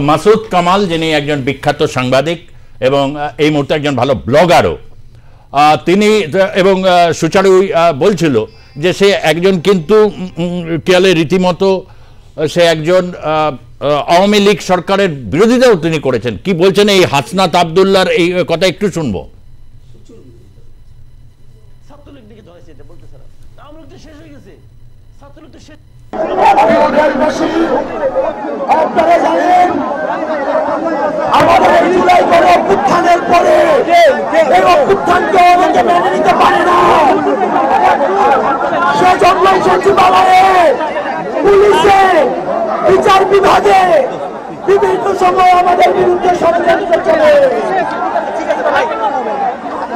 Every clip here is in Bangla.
মাসুদ কামাল, যিনি একজন বিখ্যাত সাংবাদিক এবং এই মুহূর্তে একজন ভালো ব্লগারও, তিনি এবং সুচারু বলছিল যে সে একজন কিন্তু কেয়ালে রীতিমতো সে একজন আওয়ামী লীগ সরকারের বিরোধিতাও তিনি করেছেন। কি বলছেন এই হাসনাত আবদুল্লাহর এই কথা একটু শুনবো। আপনারা জানেন আমাদের এই জুলাই গণ অভ্যুত্থানের পরে এই অভ্যুত্থানকে অনেকে মেনে নিতে পারে না। সেজন্য সচিবালয়ে, পুলিশে, বিচার বিভাগে বিভিন্ন সময় আমাদের বিরুদ্ধে ষড়যন্ত্র চলে।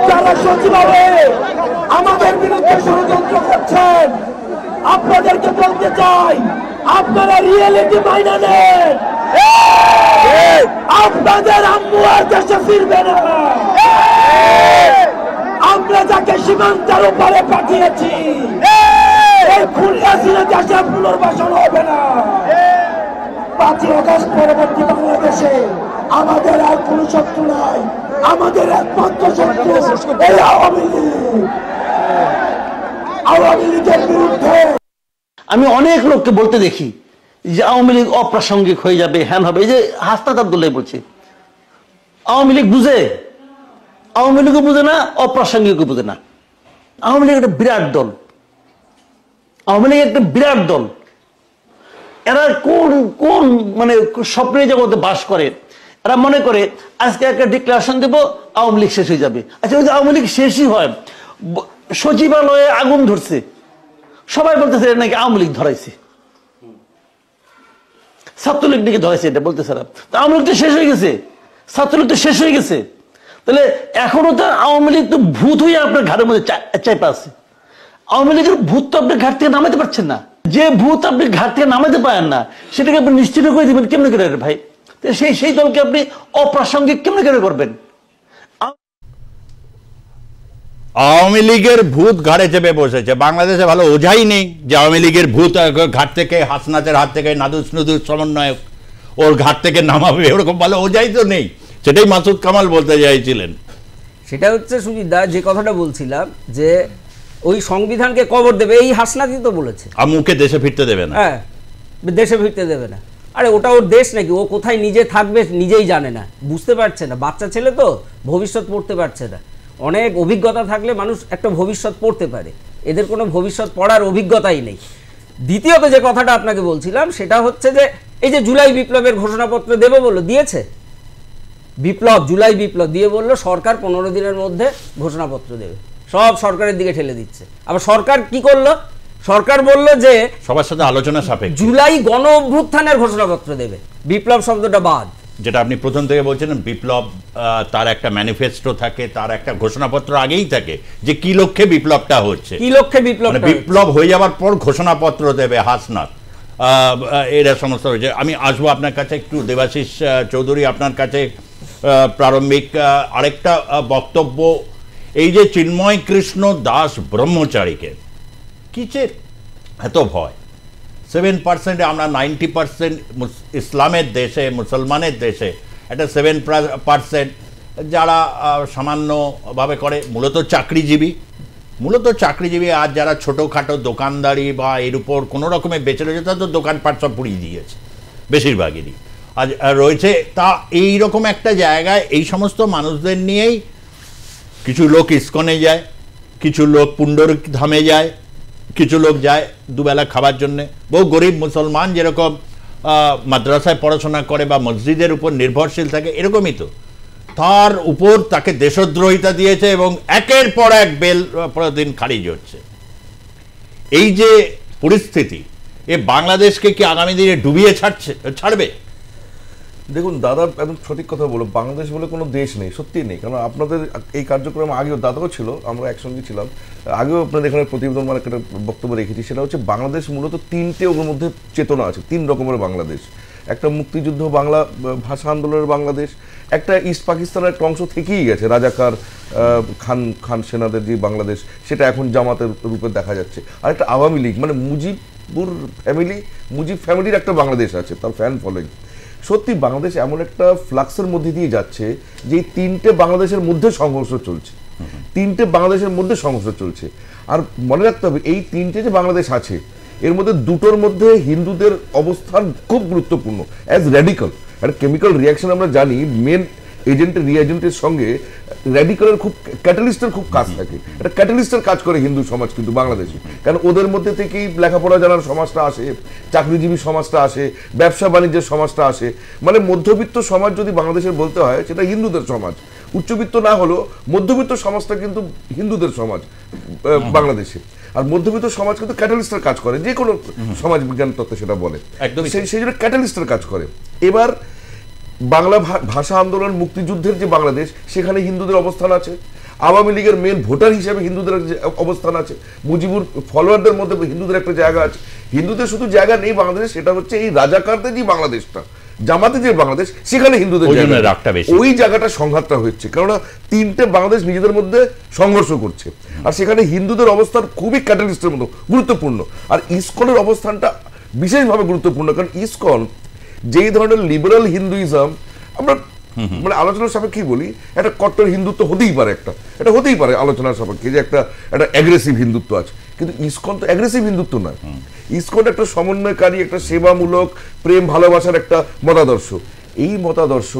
যারা সচিবালয়ে আমাদের বিরুদ্ধে ষড়যন্ত্র করছেন, আপনাদেরকে বলতে চাই, আপনারা রিয়েলিটি মাইনে নেন। আপনাদের আম্মু আর দেশে ফিরবে না। আমরা যাকে সীমান্তের উপরে পাঠিয়েছি, এই খুলনা দেশে পুনর্বাসন হবে না। 5ই আগস্ট পরবর্তী বাংলাদেশে আমাদের আর কোন শত্রু নাই। আমাদের একমাত্র শত্রু এই আওয়ামী লীগ। আওয়ামী লীগের বিরুদ্ধে আমি অনেক লোককে বলতে দেখি যে আওয়ামী লীগ অপ্রাসঙ্গিক হয়ে যাবে, হ্যান হবে। এই যে হাসনাত আবদুল্লাহ বলছে আওয়ামী লীগ বুঝে, আওয়ামী লীগও বুঝে না, অপ্রাসঙ্গিকও বুঝে না। আওয়ামী লীগ একটা বিরাট দল, আওয়ামী লীগ একটা বিরাট দল। এরা কোন কোন মানে স্বপ্নের জগতে বাস করে। এরা মনে করে আজকে একটা ডিক্লারেশন দেবো, আওয়ামী লীগ শেষ হয়ে যাবে। আচ্ছা, ওই যে আওয়ামী লীগ শেষই হয়, সচিবালয়ে আগুন ধরছে, সবাই বলতেছে নাকি আওয়ামী লীগ ধরাইছে, ছাত্রলীগ নাকি ধরাইছে, এটা বলতেছে। আওয়ামী লীগ তো শেষ হয়ে গেছে, ছাত্রলীগ তো শেষ হয়ে গেছে। তাহলে এখনো তো আওয়ামী লীগ তো ভূত হয়ে আপনার ঘাটের মধ্যে চাইপা আছে। আওয়ামী লীগের ভূত তো আপনি ঘাট থেকে নামাতে পারছেন না। যে ভূত আপনি ঘাট থেকে নামাতে পারেন না, সেটাকে আপনি নিশ্চিত করে দিবেন কেমনে করে ভাই? সেই দলকে আপনি অপ্রাসঙ্গিক কেমনে করে করবেন? আওয়ামী লীগের ভূত ঘাড়ে চেপে বসেছে। বাংলাদেশে ভালো ওঝাই নেই যে আওয়ামী লীগের ভূত ঘাট থেকে, হাসনাতের হাত থেকে, নাদুস নুদুস সমন্বয়ক ওর ঘাট থেকে নামাবে, ওরকম ভালো ওঝাই তো নেই। সেটাই মাসুদ কামাল বলতে চাইছিলেন। সেটা হচ্ছে সুজিত দা যে কথাটা বলছিলাম, যে ওই সংবিধানকে কবর দেবে, এই হাসনাতই তো বলেছে। আর মুখে দেশে ফিরতে দেবে না। হ্যাঁ, দেশে ফিরতে দেবে না। আরে ওটা ওর দেশ নাকি? ও কোথায় নিজে থাকবে নিজেই জানে না, বুঝতে পারছে না। বাচ্চা ছেলে তো, ভবিষ্যৎ পড়তে পারছে না। অনেক অভিজ্ঞতা থাকলে মানুষ একটা ভবিষ্যৎ পড়তে পারে, এদের কোনো ভবিষ্যৎ পড়ার অভিজ্ঞতাই নেই। দ্বিতীয়ত যে কথাটা আপনাকে বলছিলাম সেটা হচ্ছে যে এই যে জুলাই বিপ্লবের ঘোষণাপত্র দেবে বললো, দিয়েছে। বিপ্লব, জুলাই বিপ্লব দিয়ে বললো সরকার 15 দিনের মধ্যে ঘোষণাপত্র দেবে, সব সরকারের দিকে ঠেলে দিচ্ছে। আবার সরকার কি করলো? সরকার বলল যে সবার সাথে আলোচনা সাপেক্ষে জুলাই গণ অভ্যুত্থানের ঘোষণাপত্র দেবে, বিপ্লব শব্দটা বাদ। যেটা আপনি প্রথম থেকে বলছিলেন, বিপ্লব তার একটা ম্যানিফেস্টো থাকে, তার একটা ঘোষণাপত্র আগেই থাকে যে কি লক্ষ্যে বিপ্লবটা হচ্ছে, কি লক্ষ্যে বিপ্লব, বিপ্লব হয়ে যাওয়ার পর ঘোষণাপত্র দেবে হাসনাত। এরা সমস্ত হয়েছে। আমি আসবো আপনার কাছে একটু, দেবাশিস চৌধুরী, আপনার কাছে প্রারম্ভিক আরেকটা বক্তব্য। এই যে চিন্ময় কৃষ্ণ দাস ব্রহ্মচারীকে কিসের এত ভয়? 7%, আমরা 90% ইসলামের দেশে, মুসলমানের দেশে একটা 7% যারা সামান্যভাবে করে, মূলত চাকরিজীবী। আর যারা ছোটোখাটো দোকানদারি বা এর উপর কোনো রকমের বেঁচে রয়েছে, তাদের তো দোকানপাট সব পুড়িয়ে দিয়েছে বেশিরভাগই আজ রয়েছে। তা এইরকম একটা জায়গায় এই সমস্ত মানুষদের নিয়েই কিছু লোক ইস্কনে যায়, কিছু লোক পুণ্ডরিক ধামে যায়, কিছু লোক যায় দুবেলা খাবার জন্যে। বহু গরিব মুসলমান যেরকম মাদ্রাসায় পড়াশোনা করে বা মসজিদের উপর নির্ভরশীল থাকে, এরকমই তো তার উপর তাকে দেশদ্রোহিতা দিয়েছে এবং একের পর এক বেল প্রতিদিন খারিজ হচ্ছে। এই যে পরিস্থিতি, এ বাংলাদেশকে কি আগামী দিনে ডুবিয়ে ছাড়বে? দেখুন দাদা একদম সঠিক কথা বলো, বাংলাদেশ বলে কোনো দেশ নেই, সত্যিই নেই। কারণ আপনাদের এই কার্যক্রম আগেও, দাদাও ছিল, আমরা একসঙ্গে ছিলাম, আগেও আপনাদের এখানে প্রতিবেদন মানে একটা বক্তব্য রেখেছি। সেটা হচ্ছে বাংলাদেশ মূলত তিনটে, ওর মধ্যে চেতনা আছে, 3 রকমের বাংলাদেশ। একটা মুক্তিযুদ্ধ বাংলা, ভাষা আন্দোলনের বাংলাদেশ, একটা ইস্ট পাকিস্তানের একটা অংশ থেকেই গেছে, রাজাকার খান সেনাদের যে বাংলাদেশ, সেটা এখন জামাতের রূপে দেখা যাচ্ছে। আর একটা আওয়ামী লীগ, মানে মুজিব ফ্যামিলির একটা বাংলাদেশ আছে, তার ফ্যান ফলোয়িং। সত্যি বাংলাদেশ এমন একটা ফ্লাক্সের মধ্যে দিয়ে যাচ্ছে যে তিনটে বাংলাদেশের মধ্যে সংঘর্ষ চলছে, তিনটে বাংলাদেশের মধ্যে সংঘর্ষ চলছে। আর মনে রাখতে হবে এই তিনটে যে বাংলাদেশ আছে এর মধ্যে দুটোর মধ্যে হিন্দুদের অবস্থান খুব গুরুত্বপূর্ণ অ্যাজ র্যাডিক্যাল। একটা কেমিক্যাল রিয়াকশন আমরা জানি মেন এজেন্টের রিএজেন্টের সঙ্গে র্যাডিক্যালের খুব ক্যাটালিস্টের খুব কাজ থাকে, একটা ক্যাটালিস্টের কাজ করে হিন্দু সমাজ কিন্তু বাংলাদেশে, কারণ ওদের মধ্যে থেকেই লেখাপড়া জানার সমাজটা আসে, চাকরিজীবী সমাজটা আসে, ব্যবসা বাণিজ্যের সমাজটা আসে। মানে মধ্যবিত্ত সমাজ যদি বাংলাদেশের বলতে হয় সেটা হিন্দুদের সমাজ, উচ্চবিত্ত না হলেও মধ্যবিত্ত সমাজটা কিন্তু হিন্দুদের সমাজ বাংলাদেশে। আর মধ্যবিত্ত সমাজ কিন্তু ক্যাটালিস্টের কাজ করে, যে কোনো সমাজ বিজ্ঞান তত্ত্বে সেটা বলে, একদম সেই জন্য ক্যাটালিস্টের কাজ করে। এবার বাংলা ভাষা আন্দোলন মুক্তিযুদ্ধের যে বাংলাদেশ সেখানে হিন্দুদের অবস্থান আছে, আওয়ামী লীগের মেন ভোটার হিসেবে হিন্দুদের অবস্থান আছে, মুজিবুর ফলোয়ারদের মধ্যে হিন্দুদের একটা জায়গা আছে। হিন্দুদের শুধু জায়গা নেই বাংলাদেশে, সেটা হচ্ছে এই রাজাকারদের যে বাংলাদেশটা, জামাতে যে বাংলাদেশ, সেখানে হিন্দুদের ওই জায়গাটা সংঘাতটা হচ্ছে, কেননা তিনটে বাংলাদেশ নিজেদের মধ্যে সংঘর্ষ করছে। আর সেখানে হিন্দুদের অবস্থান খুবই ক্যাটালিস্টের মতো গুরুত্বপূর্ণ। আর ইসকনের অবস্থানটা বিশেষভাবে গুরুত্বপূর্ণ, কারণ ইসকন যেই ধরনের লিবারাল হিন্দুইজম আমরা মানে আলোচনার সাপেক্ষে বলি, একটা কট্টর হিন্দুত্ব হতেই পারে, এটা হতেই পারে আলোচনার সাপেক্ষে যে একটা অ্যাগ্রেসিভ হিন্দুত্ব আছে, কিন্তু ইসকন তো অ্যাগ্রেসিভ হিন্দুত্ব নয়। ইসকন একটা সমন্বয়কারী, একটা সেবামূলক, প্রেম ভালোবাসার একটা মতাদর্শ। এই মতাদর্শ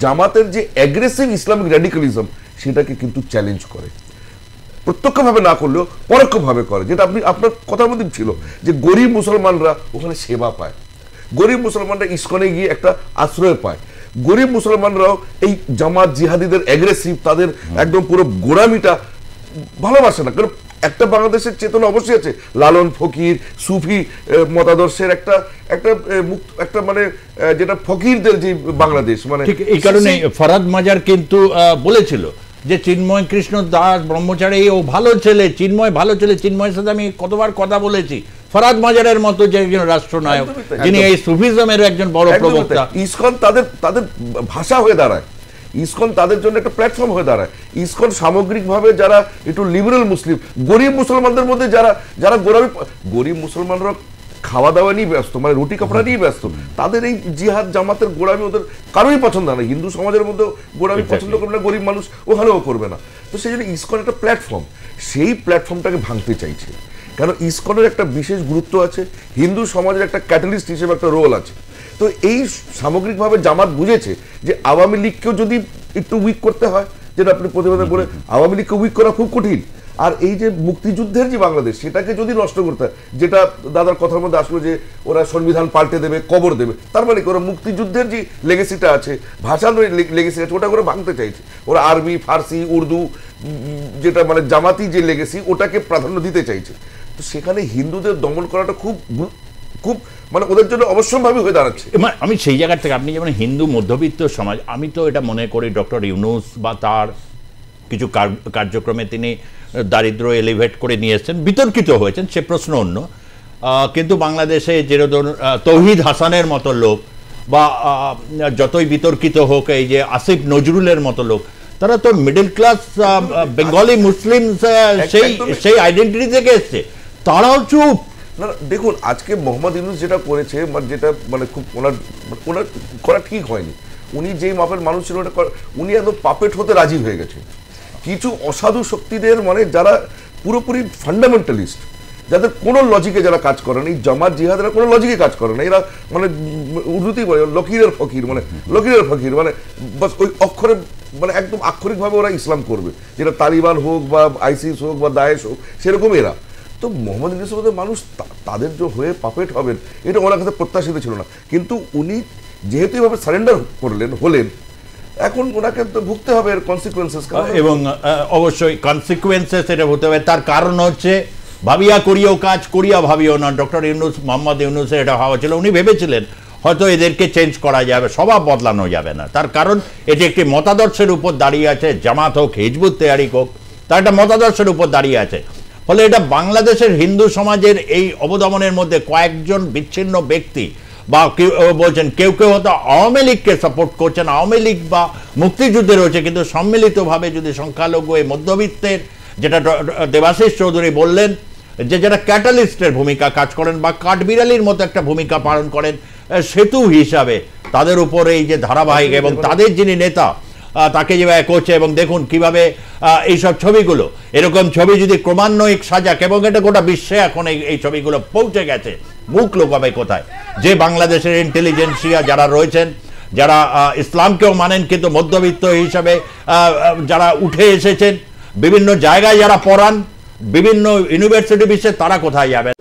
জামাতের যে অ্যাগ্রেসিভ ইসলামিক র্যাডিক্যালিজম সেটাকে কিন্তু চ্যালেঞ্জ করে, প্রত্যক্ষভাবে না করলেও পরোক্ষভাবে করে। যেটা আপনার কথার মধ্যে ছিল যে গরিব মুসলমানরা ওখানে সেবা পায়, গরিব মুসলমানরা ইসকনে গিয়ে একটা আশ্রয় পায়, গরিব মুসলমানরাও এই জামাত জিহাদিদের অ্যাগ্রেসিভ, তাদের একদম পুরো গোড়ামিটা ভালোবাসে না। কারণ একটা বাংলাদেশের চেতনা অবশ্যই আছে, লালন ফকির সুফি মতাদর্শের একটা মানে যেটা ফকিরদের যে বাংলাদেশ, মানে এই কারণে ফরাদ মাজার কিন্তু বলেছিল যে চিন্ময় কৃষ্ণ দাস ব্রহ্মচারী ও ভালো ছেলে, চিন্ময় ভালো ছেলে। চিন্ময়ের সাথে আমি কতবার কথা বলেছি, ফরাদ মাজারের মতো যে একজন রাষ্ট্রনায়ক, যিনি এই সুফিজমের একজন বড় প্রবক্তা। ইসকন তাদের ভাষা হয়ে দাঁড়ায়, ইসকন তাদের জন্য একটা প্ল্যাটফর্ম হয়ে দাঁড়ায়। ইসকন সামগ্রিকভাবে যারা একটু লিবারেল মুসলিম, গরিব মুসলমানদের মধ্যে যারা গরিব মুসলমানরা খাওয়া দাওয়া নিয়ে ব্যস্ত, মানে রুটি কাপড়া নিয়ে ব্যস্ত, তাদের এই জিহাদ জামাতের গোড়ামি ওদের কারোই পছন্দ না। হিন্দু সমাজের মধ্যে গোড়ামি পছন্দ করবে না গরিব মানুষ, ওখানেও করবে না। তো সেই জন্য ইসকন একটা প্ল্যাটফর্ম, সেই প্ল্যাটফর্মটাকে ভাঙতে চাইছে। কারণ ইসকনের একটা বিশেষ গুরুত্ব আছে, হিন্দু সমাজের একটা ক্যাটালিস্ট হিসেবে একটা রোল আছে। তো এই সামগ্রিকভাবে জামাত বুঝেছে যে আওয়ামী লীগকেও যদি একটু উইক করতে হয়, যেটা আপনি প্রতিবাদে বলে আওয়ামী লীগকে উইক করা খুব কঠিন, আর এই যে মুক্তিযুদ্ধের যে বাংলাদেশ সেটাকে যদি নষ্ট করতে হয়, যেটা দাদার কথার মধ্যে আসলো যে ওরা সংবিধান পাল্টে দেবে, কবর দেবে, তার মানে ওরা মুক্তিযুদ্ধের যে লেগেসিটা আছে, ভাষার লেগেসি আছে, ওটা করে ভাঙতে চাইছে। ওরা আরবি, ফার্সি, উর্দু, যেটা মানে জামাতি যে লেগেসি, ওটাকে প্রাধান্য দিতে চাইছে। তো সেখানে হিন্দুদের দমন করাটা খুব মানে ওদের জন্য অবশ্যম্ভাবী হয়ে দাঁড়াচ্ছে। আমি সেই জায়গা থেকে, আপনি যেমন হিন্দু মধ্যবিত্ত সমাজ, আমি তো এটা মনে করি ডক্টর ইউনূস বা তার কিছু কার্যক্রমে তিনি দারিদ্র এলিভেট করে নিয়ে এসেছেন, বিতর্কিত হয়েছেন, সে প্রশ্ন অন্য। কিন্তু বাংলাদেশে যেরকম তৌহিদ হাসানের মতো লোক বা যতই বিতর্কিত হোক এই যে আসিফ নজরুলের মতো লোক, তারা তো মিডল ক্লাস বেঙ্গলি মুসলিম সেই আইডেন্টিটি থেকে এসছে, তারাও চুপ। না দেখুন, আজকে মোহাম্মদ ইউনূস যেটা করেছে, যেটা মানে খুব ওনার করা ঠিক হয়নি। উনি যেই মাপের মানুষ ছিল ওটা উনি একদম পাপেট হতে রাজি হয়ে গেছে। কিছু অসাধু শক্তিদের, মানে যারা পুরোপুরি ফান্ডামেন্টালিস্ট, যাদের কোনো লজিকে যারা কাজ করে না, এই জামাত জিহাদরা কোনো লজিকে কাজ করে না, এরা মানে উর্দুতেই বলে লকিরের ফকির, মানে লকিরের ফকির, মানে বাস ওই অক্ষরে, মানে একদম আক্ষরিকভাবে ওরা ইসলাম করবে, যেটা তালিবান হোক বা আইসিস হোক বা দায়েশ হোক, সেরকম এরা। তো মোহাম্মদ ইউনূসের মধ্যে মানুষ তাদের যে হয়ে পাপেট হবেন এটা ওনার কাছে প্রত্যাশিত ছিল না, কিন্তু উনি যেহেতু এভাবে সারেন্ডার হলেন, এখন ওনাকে তো ভুগতে হবে এর কনসিকুয়েন্সেস। এবং অবশ্যই কনসিকুয়েন্সেস এটা হতে হবে। তার কারণ হচ্ছে ভাবিয়া করিও কাজ, করিয়া ভাবিও না। ডক্টর ইউনূস, মোহাম্মদ ইউনূসের এটা ভাবা ছিল, উনি ভেবেছিলেন হয়তো এদেরকে চেঞ্জ করা যাবে, স্বভাব বদলানো যাবে না। তার কারণ এটি একটি মতাদর্শের উপর দাঁড়িয়ে আছে, জামাত হোক, হিজবুত তাহরিক হোক, তার একটা মতাদর্শের উপর দাঁড়িয়ে আছে। ফলে এটা বাংলাদেশের হিন্দু সমাজের এই অবদমনের মধ্যে কয়েকজন বিচ্ছিন্ন ব্যক্তি বা কেউ বলছেন, কেউ হয়তো আওয়ামী লীগকে সাপোর্ট করছেন, আওয়ামী লীগ বা মুক্তিযুদ্ধে রয়েছে, কিন্তু সম্মিলিতভাবে যদি সংখ্যালঘু এই মধ্যবিত্তের, যেটা দেবাশিস চৌধুরী বললেন, যে যারা ক্যাটালিস্টের ভূমিকা কাজ করেন বা কাঠবিড়ালির মতো একটা ভূমিকা পালন করেন সেতু হিসাবে, তাদের উপর এই যে ধারাবাহিক এবং তাদের যিনি নেতা তাকে যেভাবে করছে, এবং দেখুন কিভাবে এইসব ছবিগুলো, এরকম ছবি যদি ক্রমান্বয়িক সাজাক, এবং এটা গোটা বিশ্বে এখন এই ছবিগুলো পৌঁছে গেছে, মুখ লোকাবে কোথায়, যে বাংলাদেশের ইন্টেলিজেন্সিয়া যারা রয়েছেন, যারা ইসলামকেও মানেন কিন্তু মধ্যবিত্ত হিসাবে যারা উঠে এসেছেন, বিভিন্ন জায়গায় যারা পড়ান, বিভিন্ন ইউনিভার্সিটি বিশ্বে, তারা কোথায় যাবেন?